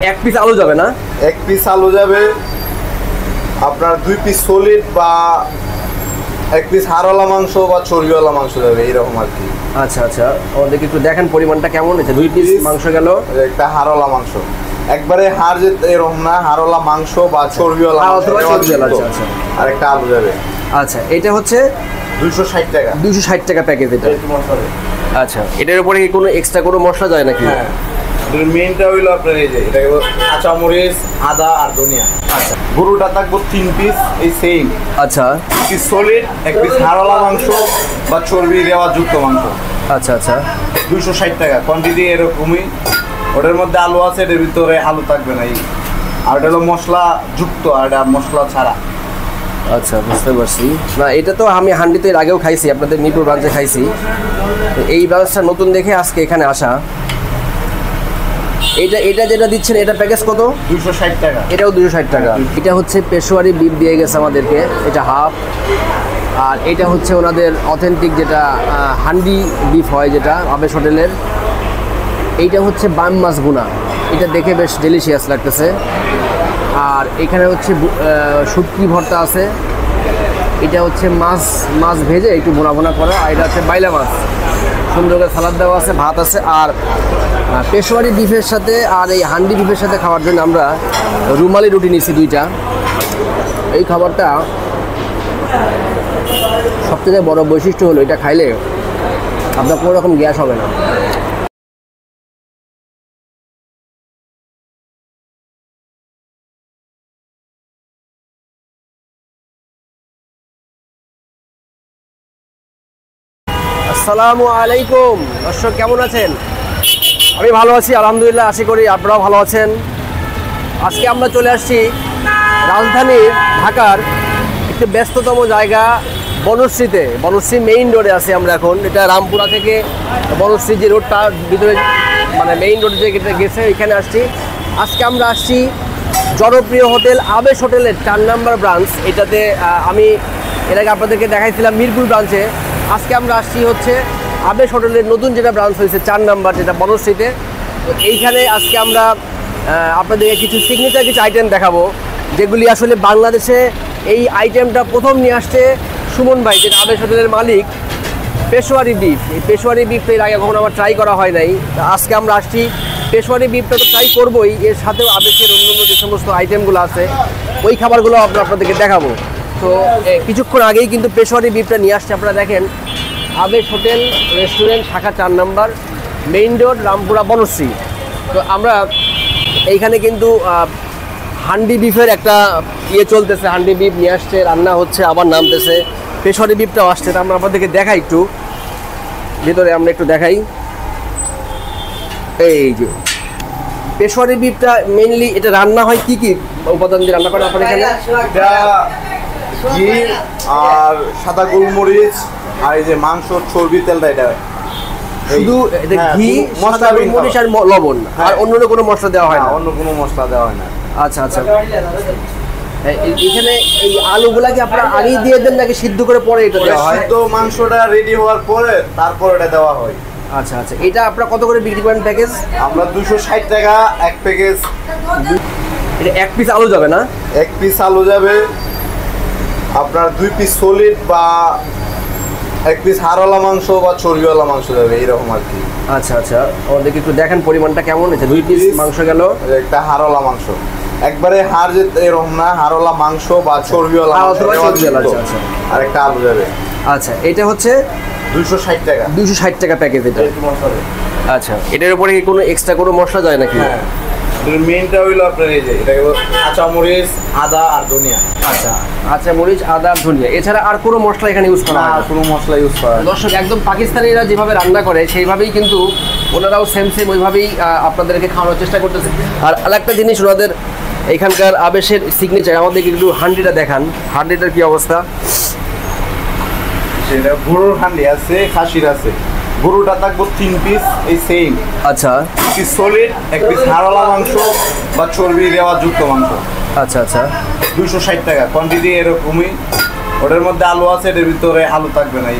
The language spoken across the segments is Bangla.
এক পিস আলু যাবে না? এক পিস আলু যাবে, আপনার 2 পিস সলিড বা এক পিস হাড়ওয়ালা মাংস বা চর্বিওয়ালা মাংস যাবে, এইরকম আর কি। আচ্ছা আচ্ছা, আমাদেরকে একটু দেখেন পরিমাণটা কেমন হয়েছে। 2 পিস মাংস গেল, একটা হাড়ওয়ালা মাংস, একবারে হাড় যে এরকম না, হাড়ওয়ালা মাংস বা চর্বিওয়ালা মাংস, আর একটা আলু যাবে। আচ্ছা, এটা হচ্ছে 260 টাকা। 260 টাকা প্যাকেজ এটা। আচ্ছা, এটার উপরে কি কোনো এক্সট্রা কোনো মশলা যায় নাকি? হ্যাঁ, মেইনটা হইলো আপনার এই যে এটা কাঁচামরিচ, আদা আর ধনিয়া। আচ্ছা, গরুটা থাকবো 3 পিস, এই সেম। আচ্ছা, পিস সলিড, এক পিস হাড়ওয়ালা মাংস বা চর্বি দেওয়া যুক্ত মাংস। আচ্ছা আচ্ছা, 260 টাকা কোয়ান্টিটি এরকমই। ওটার মধ্যে আলু আছে, এর ভিতরে আলু থাকবে না। আর এটা হলো মশলা যুক্ত, আর এটা মশলা ছাড়া। আচ্ছা, বুঝতে পারছি। না, এটা তো আমি হান্ডিতে এর আগেও খাইছি, আপনাদের মিরপুর ব্রাঞ্চে খাইছি। তো এই ব্রাঞ্চটা নতুন দেখে আজকে এখানে আসা। এটা যেটা দিচ্ছেন, এটা প্যাকেজ কত? 260 টাকা। এটাও 260 টাকা। এটা হচ্ছে পেশোয়ারি বিফ দিয়ে গেছে আমাদেরকে, এটা হাফ। আর এটা হচ্ছে ওনাদের অথেন্টিক যেটা হান্ডি বিফ হয়, যেটা আবেশ হোটেলের। এইটা হচ্ছে বাম মাছ ভুনা, এটা দেখে বেশ ডেলিশিয়াস লাগতেছে। আর এখানে হচ্ছে শুটকি ভর্তা আছে। এটা হচ্ছে মাছ ভেজে একটু ভুনা ভুনা করা। আর এটা হচ্ছে বাইলা মাছ, সুন্দর করে সালাদ দেওয়া আছে, ভাত আছে। আর পেশোয়ারি বিফের সাথে আর এই হান্ডি বিফের সাথে খাওয়ার জন্য আমরা রুমালি রুটি নিয়েছি 2টা। এই খাবারটা সবথেকে বড় বৈশিষ্ট্য হলো, এটা খাইলে আপনার কোনো রকম গ্যাস হবে না। আসসালামু আলাইকুম দর্শক, কেমন আছেন? আমি ভালো আছি আলহামদুলিল্লাহ, আশা করি আপনারাও ভালো আছেন। আজকে আমরা চলে আসছি রাজধানী ঢাকার একটি ব্যস্ততম জায়গা বনশ্রীতে। বনশ্রী মেইন রোডে আছি আমরা এখন। এটা রামপুরা থেকে বনশ্রী যে রোডটা ভিতরে, মানে মেইন রোড যে গেছে, এখানে আসছি। আজকে আমরা আসছি জনপ্রিয় হোটেল আবেশ হোটেলের 4 নম্বর ব্রাঞ্চ। এটাতে আমি এর আগে আপনাদেরকে দেখাইছিলাম মিরপুর ব্রাঞ্চে। আজকে আমরা আসছি হচ্ছে আবেশ হোটেলের নতুন যেটা ব্রাঞ্চ হয়েছে 4 নম্বর, যেটা বনশ্রীতে। তো এইখানে আজকে আমরা আপনাদেরকে কিছু সিগনেচার কিছু আইটেম দেখাবো, যেগুলি আসলে বাংলাদেশে এই আইটেমটা প্রথম নিয়ে আসছে সুমন ভাই, যেটা আবেশ হোটেলের মালিক। পেশোয়ারি বিফ, এই পেশোয়ারি বিফটা এর আগে কখনো আমার ট্রাই করা হয় নাই। আজকে আমরা আসছি, পেশোয়ারি বিফটা তো ট্রাই করবোই, এর সাথেও আবেশের অন্যান্য যে সমস্ত আইটেমগুলো আছে ওই খাবারগুলো আমরা আপনাদেরকে দেখাবো। তো কিছুক্ষণ আগেই কিন্তু পেশোয়ারি বিফটা নিয়ে আসছে। আপনারা দেখেন, আবেশ হোটেল রেস্টুরেন্ট, শাখা 4 নম্বর, মেইন রোড, রামপুরা, বনশ্রী। তো আমরা এইখানে কিন্তু হান্ডি বিফের একটা চলতেছে। হান্ডি বিফ নিয়ে আসছে, রান্না হচ্ছে, আবার নামতেছে। পেশোয়ারি বিফটাও আসছে। আমরা আপনাদেরকে দেখাই, একটু ভিতরে আমরা একটু দেখাই। এই যে পেশোয়ারি বিফটা মেইনলি এটা রান্না হয় কি কি উপাদান দিয়ে রান্না করে আপনার এখানে? ঘি আর সাদা গোলমরিচ আর এই যে মাংস চর্বি তেলটা, এটা শুধু ঘি, সাদা গোলমরিচ আর লবণ, আর অন্য কোনো মশলা দেওয়া হয় না? অন্য কোনো মশলা দেওয়া হয় না। আচ্ছা আচ্ছা, এখানে এই আলুগুলা কি আপনারা আগেই দিয়ে দেন নাকি সিদ্ধ করে পরে এটা দেওয়া হয়? সিদ্ধ মাংসটা রেডি হওয়ার পরে তারপর এটা দেওয়া হয়। আচ্ছা আচ্ছা, এটা আপনারা কত করে বিক্রি করেন প্যাকেজ? আমরা 260 টাকা এক প্যাকেজ। এটা এক পিস আলু যাবে না? এক পিস আলু যাবে, আপনার 2 পিস সলিড বা এক পিস হাড়ওয়ালা মাংস বা চর্বিওয়ালা মাংস যাবে, এইরকম আর কি। আচ্ছা আচ্ছা, আমাদেরকে একটু দেখেন পরিমাণটা কেমন হয়েছে। 2 পিস মাংস গেল, একটা হাড়ওয়ালা মাংস, একবারে হাড় যে এরকম না, হাড়ওয়ালা মাংস বা চর্বিওয়ালা মাংস, আর একটা আলু যাবে। আচ্ছা, এটা হচ্ছে 260 টাকা। 260 টাকা প্যাকেজ এটা। আচ্ছা, এটার উপরে কি কোনো এক্সট্রা কোনো মশলা যায় নাকি? হ্যাঁ, মেইনটা হইলো আপনার এই যে এটা কাঁচামরিচ, আদা আর ধনিয়া। আচ্ছা, কাঁচামরিচ, আদা আর ধনিয়া, এছাড়া আর কোনো মশলা এখানে ইউজ করা হয় না? কোনো মশলা ইউজ করা হয় না। দর্শক, একদম পাকিস্তানিরা যেভাবে রান্না করে সেইভাবেই কিন্তু ওনারাও সেম ওইভাবেই আপনাদেরকে খাওয়ানোর চেষ্টা করতেছে। আর আরেকটা জিনিস, ওনাদের এখানকার আবেশের সিগনেচার, আমাদেরকে একটু হান্ডিটা দেখান। হান্ডিটার কি অবস্থা? সেটা গরুর হান্ডি আছে, খাসির আছে। গরুটা থাকবো 3 পিস, এই সেম। আচ্ছা, পিস সলিড, এক পিস হাড়ওয়ালা মাংস বা চর্বি দেওয়া যুক্ত মাংস। আচ্ছা আচ্ছা, 260 টাকা কোয়ান্টিটি এরকমই। ওটার মধ্যে আলু আছে, এর ভিতরে আলু থাকবে না।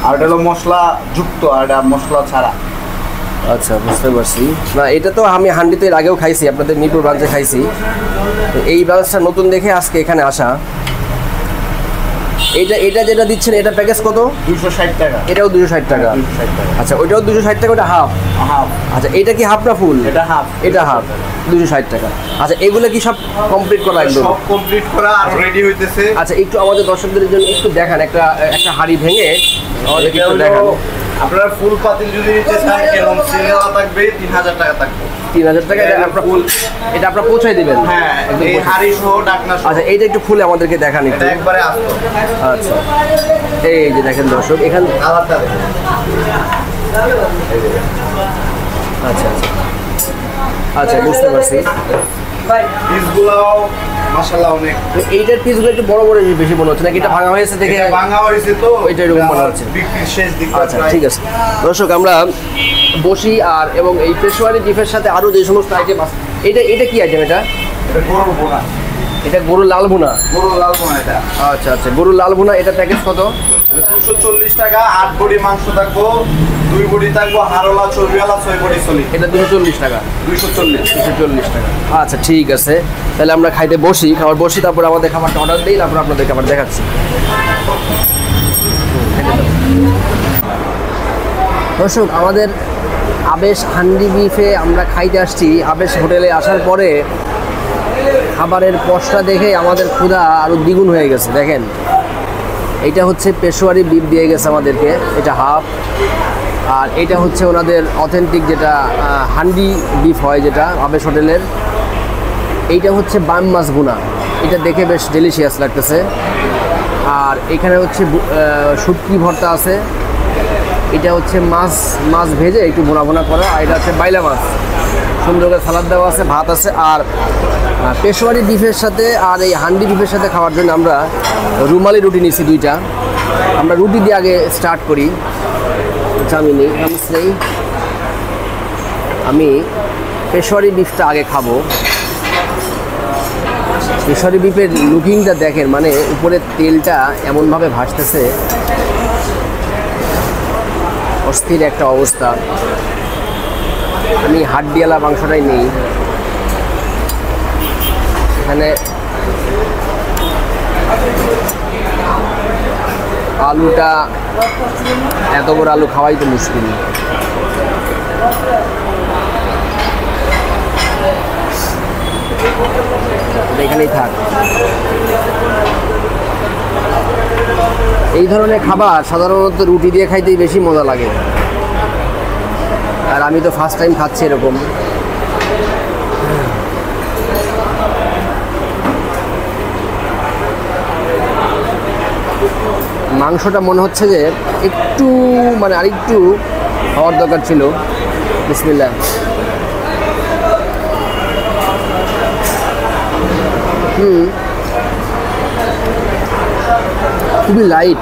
আর এটা হলো মশলা যুক্ত, আর এটা মশলা ছাড়া। আচ্ছা, বুঝতে পারছি। না, এটা তো আমি হান্ডিতে এর আগেও খাইছি, আপনাদের মিরপুর ব্রাঞ্চে খাইছি। তো এই ব্রাঞ্চটা নতুন দেখে আজকে এখানে আসা। এটা যেটা দিচ্ছেন এটা প্যাকেজ কত? 260 টাকা। এটাও 260 টাকা। 260 টাকা। আচ্ছা, ওইটাও 260 টাকা, ওটা হাফ। হাফ। আচ্ছা, এটা কি হাফ না ফুল? এটা হাফ। এটা হাফ, 260 টাকা। আচ্ছা, এগুলো কি সব কমপ্লিট করা একদম? সব কমপ্লিট করা আর রেডি হইতেছে। আচ্ছা, একটু আমাদের দর্শকদের জন্য একটু দেখান, একটা হাঁড়ি ভেঙে আমাদের এটা একটু হলো দেখান। আপনারা ফুল পাতিল যদি নিতে চান এরকম সিঙ্গেল থাকবে 3000 টাকা থাকবে। 3000 টাকা। এটা আপনারা পৌঁছাই দিবেন? হ্যাঁ, একদম এই পৌঁছাই। হাড়ি সহ ডাকনা সহ। আচ্ছা, এইটা একটু খুলে আমাদেরকে দেখান একটু। এটা একবারে আসতো। আচ্ছা, এই যে দেখেন দর্শক, এখানে আলাদা। আচ্ছা আচ্ছা আচ্ছা, বুঝতে পারছি। পিসগুলাও মাশাআল্লাহ অনেক। তো এইটার পিসগুলো একটু বড় বড় বেশি মনে হচ্ছে নাকি? এটা ভাঙা হয়েছে দেখে এটা ভাঙা হয়েছে তো ওইটা এরকম মনে হচ্ছে। বিক্রির শেষ দিক। আচ্ছা, ঠিক আছে দর্শক, আমরা বসি আর এবং এই পেশোয়ারি ডিফের সাথে আরও যে সমস্ত আইটেম আছে। এটা কি আইটেম? এটা এটা গরুর বোনা। এটা গরুর লাল ভুনা। গরুর লাল বোনা এটা। আচ্ছা আচ্ছা, গরুর লাল ভুনা, এটা প্যাকেজ কত? 240 টাকা। 8 বডি মাংস থাকবো, 2 বডি থাকবো হাড়ওয়ালা, চর্বিওয়ালা, 6 বডি সলিড। এটা 240 টাকা। 240। 240 টাকা। আচ্ছা, ঠিক আছে, তাহলে আমরা খাইতে বসি, খাবার বসি, তারপর আমাদের খাবারটা অর্ডার দিই, তারপর আপনাদের খাবার দেখাচ্ছি। দর্শক, আমাদের আবেশ হান্ডি বিফে আমরা খাইতে আসছি। আবেশ হোটেলে আসার পরে খাবারের পশটা দেখে আমাদের ক্ষুধা আরও দ্বিগুণ হয়ে গেছে। দেখেন, এইটা হচ্ছে পেশোয়ারি বিফ দিয়ে গেছে আমাদেরকে, এটা হাফ। আর এটা হচ্ছে ওনাদের অথেন্টিক যেটা হান্ডি বিফ হয়, যেটা আবেশ হোটেলের। এইটা হচ্ছে বাম মাছ ভুনা, এটা দেখে বেশ ডেলিশিয়াস লাগতেছে। আর এখানে হচ্ছে শুটকি ভর্তা আছে। এটা হচ্ছে মাছ ভেজে একটু ভুনা ভুনা করা। আর এটা হচ্ছে বাইলা মাছ, সুন্দর করে সালাদ দেওয়া আছে, ভাত আছে। আর পেশোয়ারি বিফের সাথে আর এই হান্ডি বিফের সাথে খাওয়ার জন্য আমরা রুমালি রুটি নিয়েছি 2টা। আমরা রুটি দিয়ে আগে স্টার্ট করি। আমি পেশোয়ারি বিফটা আগে খাবো। পেশোয়ারি বিফের লুকিংটা দেখেন, মানে উপরের তেলটা এমনভাবে ভাসতেছে, অস্থির একটা অবস্থা। আমি হাড্ডিওয়ালা মাংসটাই নেই। এখানে আলুটা, এত বড় আলু খাওয়াই তো মুশকিল। এখানেই থাক। এই ধরনের খাবার সাধারণত রুটি দিয়ে খাইতেই বেশি মজা লাগে। আর আমি তো ফার্স্ট টাইম খাচ্ছি এরকম। মাংসটা মনে হচ্ছে যে একটু, মানে আরেকটু হওয়ার দরকার ছিল। বিসমিল্লাহ। খুবই লাইট,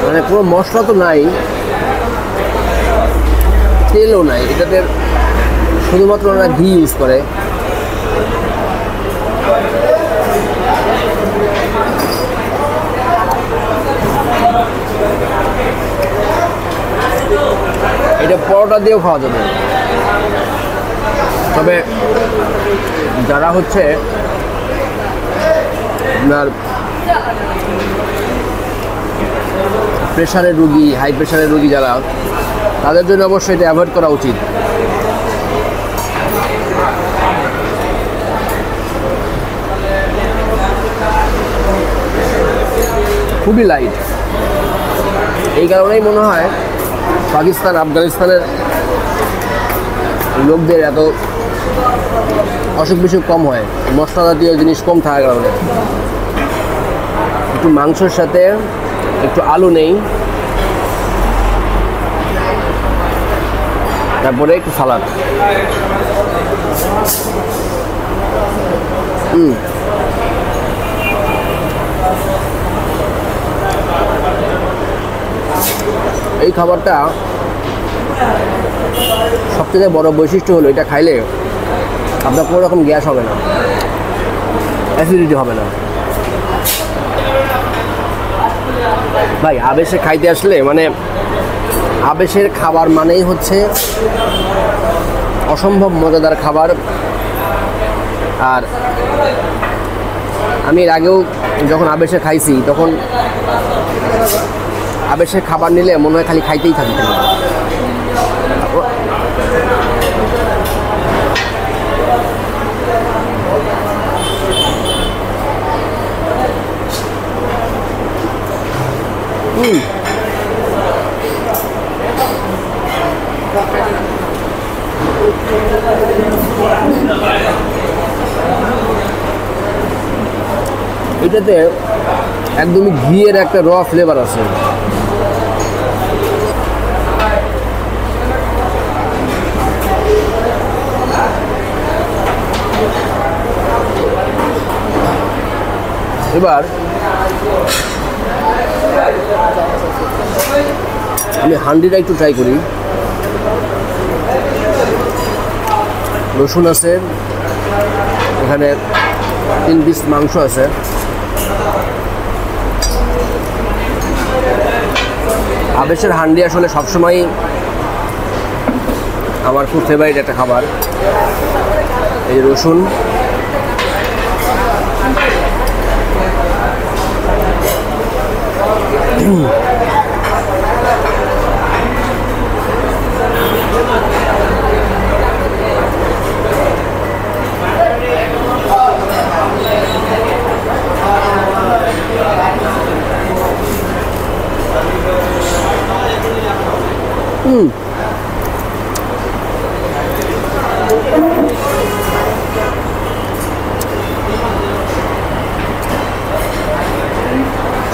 মানে কোনো মশলা তো নাই, তেলও নাই। এটাতে শুধুমাত্র ওরা ঘি ইউজ করে। এটা পরোটা দিয়েও খাওয়া যাবে। তবে যারা হচ্ছে আপনার প্রেশারের রুগী, হাই প্রেশারের রুগী যারা, তাদের জন্য অবশ্যই এটা অ্যাভয়েড করা উচিত। খুবই লাইট। এই কারণেই মনে হয় পাকিস্তান, আফগানিস্তানের লোকদের এত অসুখ বিসুখ কম হয়, মশলা জাতীয় জিনিস কম থাকার কারণে। একটু মাংসের সাথে একটু আলু নেই, তারপরে একটু সালাদ। এই খাবারটা সবথেকে বড় বৈশিষ্ট্য হলো, এটা খাইলে আপনার কোনো রকম গ্যাস হবে না, অ্যাসিডিটি হবে না। ভাই, আবেশে খাইতে আসলে মানে আবেশের খাবার মানেই হচ্ছে অসম্ভব মজাদার খাবার। আর আমি এর আগেও যখন আবেশে খাইছি তখন আবেশের খাবার নিলে মনে হয় খালি খাইতেই থাকতে হবে। এটাতে একদমই ঘিয়ের একটা র ফ্লেভার আছে। এবার আমি হান্ডিটা একটু ট্রাই করি। রসুন আছে, এখানে 3 পিস মাংস আছে। আবেশের হান্ডি আসলে সবসময় আমার খুব ফেভারিট একটা খাবার। এই রসুন,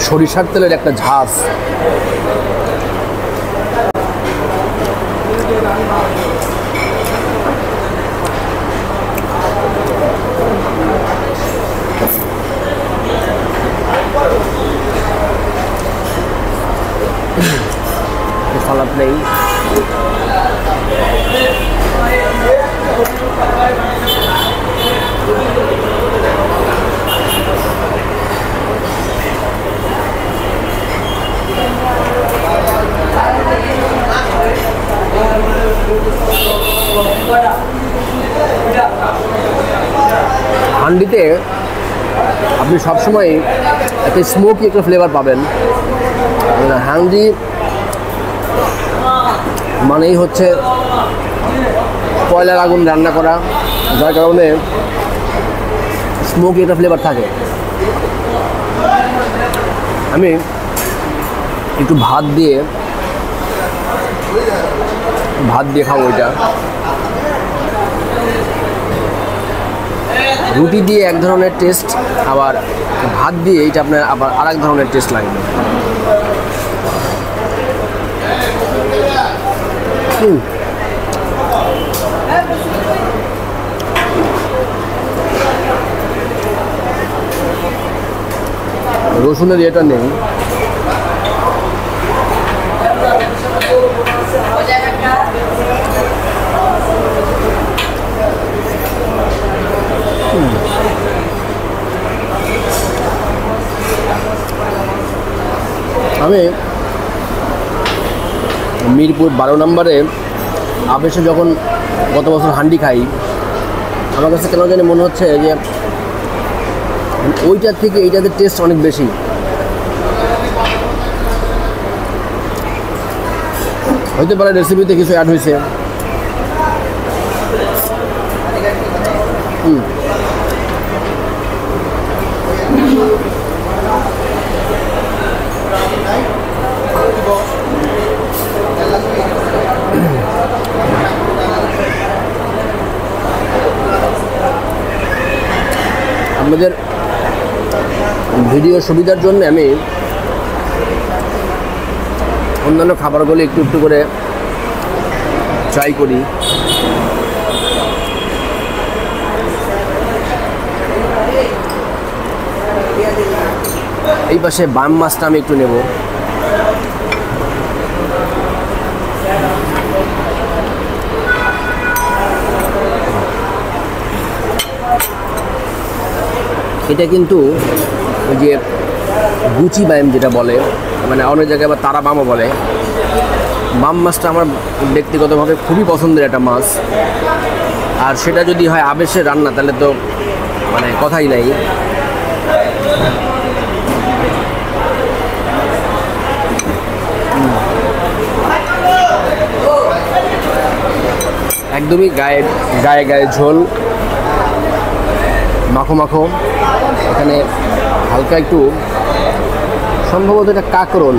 সরিষার তেলের একটা ঝাঁজ। সালাদ নেই। হান্ডিতে আপনি সবসময় একটা স্মোকি একটা ফ্লেভার পাবেন। হান্ডি মানেই হচ্ছে কয়লার আগুন রান্না করা, যার কারণে স্মোকি একটা ফ্লেভার থাকে। আমি একটু ভাত দিয়ে খাবো। এটা রুটি দিয়ে এক ধরনের টেস্ট, আবার ভাত দিয়ে এটা আপনার আবার আর এক ধরনের টেস্ট লাগবে। রসুনের এটা নেই। আমি মিরপুর 12 নম্বরে আবেশে যখন গত বছর হান্ডি খাই, আমার কাছে কেন জানি মনে হচ্ছে যে ওইটার থেকে এইটাতে টেস্ট অনেক বেশি। হইতে পারে রেসিপিতে কিছু অ্যাড হয়েছে। আপনাদের ভিডিও সুবিধার জন্য আমি অন্যান্য খাবারগুলো একটু একটু করে ট্রাই করি। এই পাশে বাম মাছটা আমি একটু নেব। এটা কিন্তু ওই যে গুচি বাইম যেটা বলে, মানে অনেক জায়গায় আবার তারা বামও বলে, বাম মাছটা আমার ব্যক্তিগতভাবে খুবই পছন্দের একটা মাছ, আর সেটা যদি হয় আবেশের রান্না তাহলে তো মানে কথাই নাই। একদমই গায়ে গায়ে গায়ে ঝোল, মাখো মাখো। এখানে হালকা একটু সম্ভবত এটা কাঁকরোল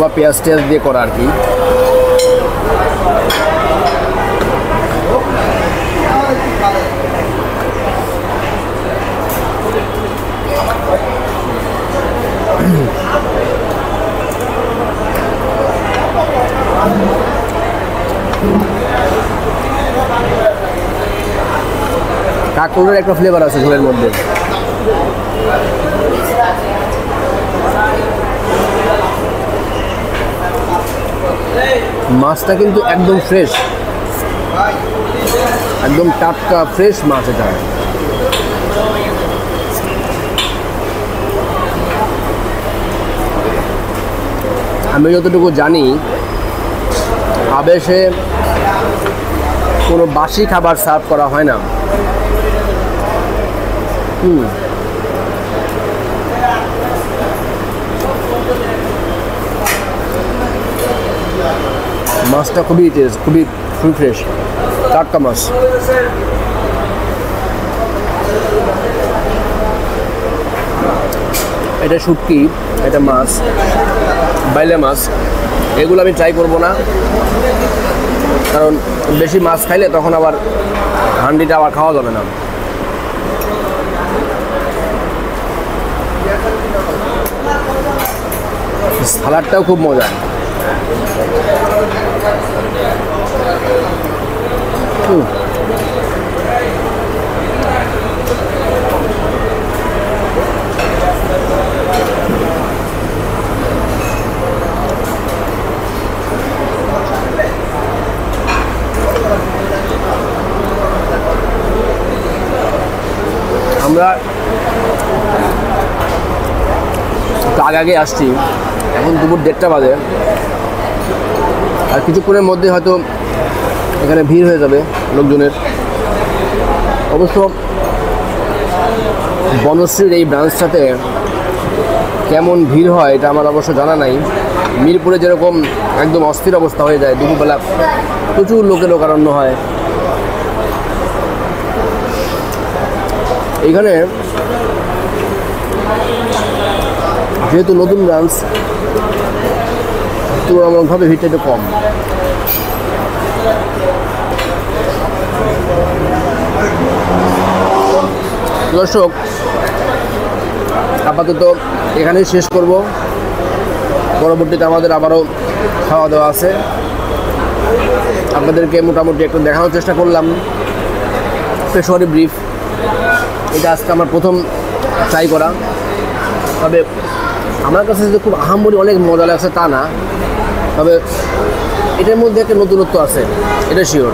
বা পেঁয়াজ টেয়াজ দিয়ে করা আর কি। কাঁকরোলের একটা ফ্লেভার আছে ঝোলের মধ্যে। মাছটা কিন্তু একদম ফ্রেশ, একদম টাটকা ফ্রেশ মাছ এটা। আমি যতটুকু জানি আবেশে কোনো বাসি খাবার সার্ভ করা হয় না। মাছটা খুবই টেস্ট, খুবই ফ্রেশ, টাটকা মাছ। এটা শুটকি, এটা মাছ, বাইলে মাছ, এগুলো আমি ট্রাই করব না, কারণ বেশি মাছ খাইলে তখন আবার হান্ডিটা আবার খাওয়া যাবে না। সালাডটাও খুব মজা। আমরা আগে আসছি, এখন দুপুর 1:30 বাজে, আর কিছুক্ষণের মধ্যে হয়তো এখানে ভিড় হয়ে যাবে লোকজনের। অবশ্য বনশ্রীর এই ব্রাঞ্চটাতে কেমন ভিড় হয় এটা আমার অবশ্য জানা নাই। মিরপুরে যেরকম একদম অস্থির অবস্থা হয়ে যায়, দুপুরবেলা প্রচুর লোকারণ্য হয়। এখানে যেহেতু নতুন ব্রাঞ্চ, তুলনামূলকভাবে ভিড়টা একটু কম। দর্শক, আপাতত এখানেই শেষ করব। পরবর্তীতে আমাদের আবারও খাওয়া দাওয়া আছে, আপনাদেরকে মোটামুটি একটু দেখানোর চেষ্টা করলাম পেশোয়ারি ব্রিফ। এটা আজকে আমার প্রথম ট্রাই করা, তবে আমার কাছে যে খুব আহামরি অনেক মজা লাগছে তা না, তবে এটার মধ্যে একটা নতুনত্ব আছে, এটা শিওর।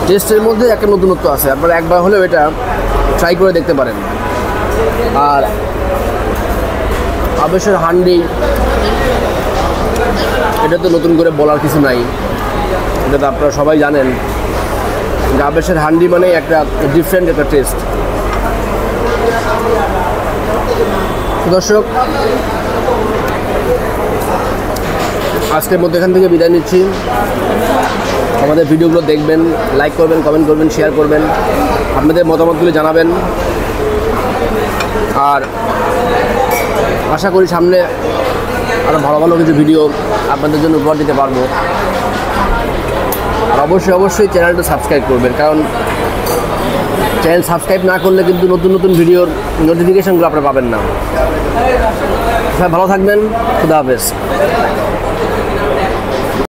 টেস্টের মধ্যে একটা নতুনত্ব আছে, আপনারা একবার হলেও এটা ট্রাই করে দেখতে পারেন। আর আবেশের হান্ডি, এটা তো নতুন করে বলার কিছু নাই, এটা তো আপনারা সবাই জানেন যে আবেশের হান্ডি মানে একটা ডিফারেন্ট একটা টেস্ট। দর্শক, আজকের মধ্যে এখান থেকে বিদায় নিচ্ছি। আমাদের ভিডিওগুলো দেখবেন, লাইক করবেন, কমেন্ট করবেন, শেয়ার করবেন, আপনাদের মতামতগুলো জানাবেন। আর আশা করি সামনে আরও ভালো ভালো কিছু ভিডিও আপনাদের জন্য উপহার দিতে পারবো। আর অবশ্যই চ্যানেলটা সাবস্ক্রাইব করবেন, কারণ চ্যানেল সাবস্ক্রাইব না করলে কিন্তু নতুন নতুন ভিডিওর নোটিফিকেশনগুলো আপনারা পাবেন না। সবাই ভালো থাকবেন, খুদা হাফেজ।